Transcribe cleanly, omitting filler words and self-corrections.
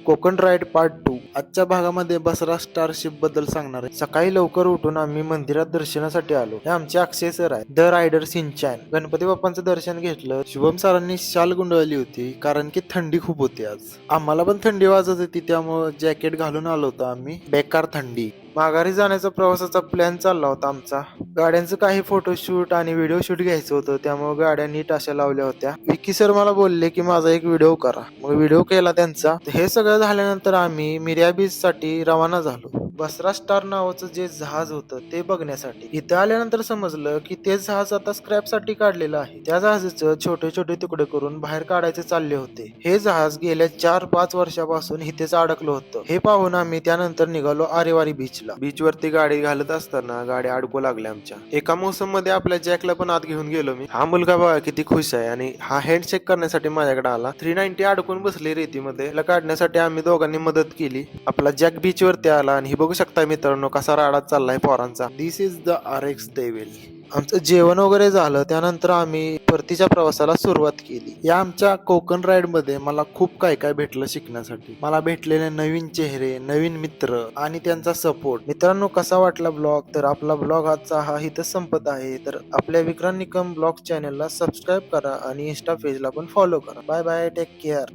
Konkan ride part 2 आजच्या भागामध्ये बसरा स्टारशिप बद्दल सांगणार आहे. सकाळी लवकर उठून आम्ही मंदिरात दर्शनासाठी आलो. हे आमचे अक्षय सर आहे, द रायडर सिंचन. गणपती बाप्पांचं दर्शन घेतलं. शुभम सरांनी शाल गुंडवली होती कारण की थंडी खूप होती आज. आम्हाला पण थंडी वाजत होती, त्यामुळे जॅकेट घालून आलो होतो आम्ही. बेकार थंडी. माघारी जाण्याचा प्रवासाचा प्लॅन चालला होता आमचा. गाड्यांचं काही फोटोशूट आणि व्हिडिओ शूट घ्यायचं होतं, त्यामुळे गाड्या नीट अशा लावल्या होत्या. विकी सर मला बोलले की माझा एक व्हिडिओ करा. मग व्हिडिओ केला त्यांचा. हे सगळं झाल्यानंतर आम्ही मिर्या बीच साठी रवाना झालो. बसरा स्टार नावाचं जे जहाज होतं ते बघण्यासाठी. इथं आल्यानंतर समजलं की ते जहाज आता स्क्रॅप साठी काढलेलं आहे. त्या जहाजाचं छोटे छोटे तुकडे करून बाहेर काढायचे चालले होते. हे जहाज गेल्या 4-5 वर्षापासून इथेच अडकलं होतं. हे पाहून आम्ही त्यानंतर निघालो आरेवारी बीचला. बीच वरती गाडी घालत असताना गाड्या अडकू लागल्या आमच्या. एका मोसम मध्ये आपल्या जॅकला पण आत घेऊन गेलो मी. हा मुलगा बघा किती खुश आहे आणि हा हँड चेक करण्यासाठी माझ्याकडे आला. 390 अडकून बसली रेतीमध्ये. त्याला काढण्यासाठी आम्ही दोघांनी मदत केली. आपला जॅक बीच वरती आला आणि बघू शकता मित्रांनो कसा राडा चाललाय पोरांचा. दिस इज द RX डेव्हिल. आमचं जेवण वगैरे झालं त्यानंतर आम्ही परतीच्या प्रवासाला सुरुवात केली. या आमच्या कोकण राईड मध्ये मला खूप काय काय भेटलं शिकण्यासाठी. मला भेटलेले नवीन चेहरे, नवीन मित्र आणि त्यांचा सपोर्ट. मित्रांनो कसा वाटला ब्लॉग? तर आपला ब्लॉग आजचा हा इथं संपत आहे. तर आपल्या विक्रांत निकम ब्लॉग चॅनलला सबस्क्राईब करा आणि इंस्टा पेजला पण फॉलो करा. Bye bye, take care.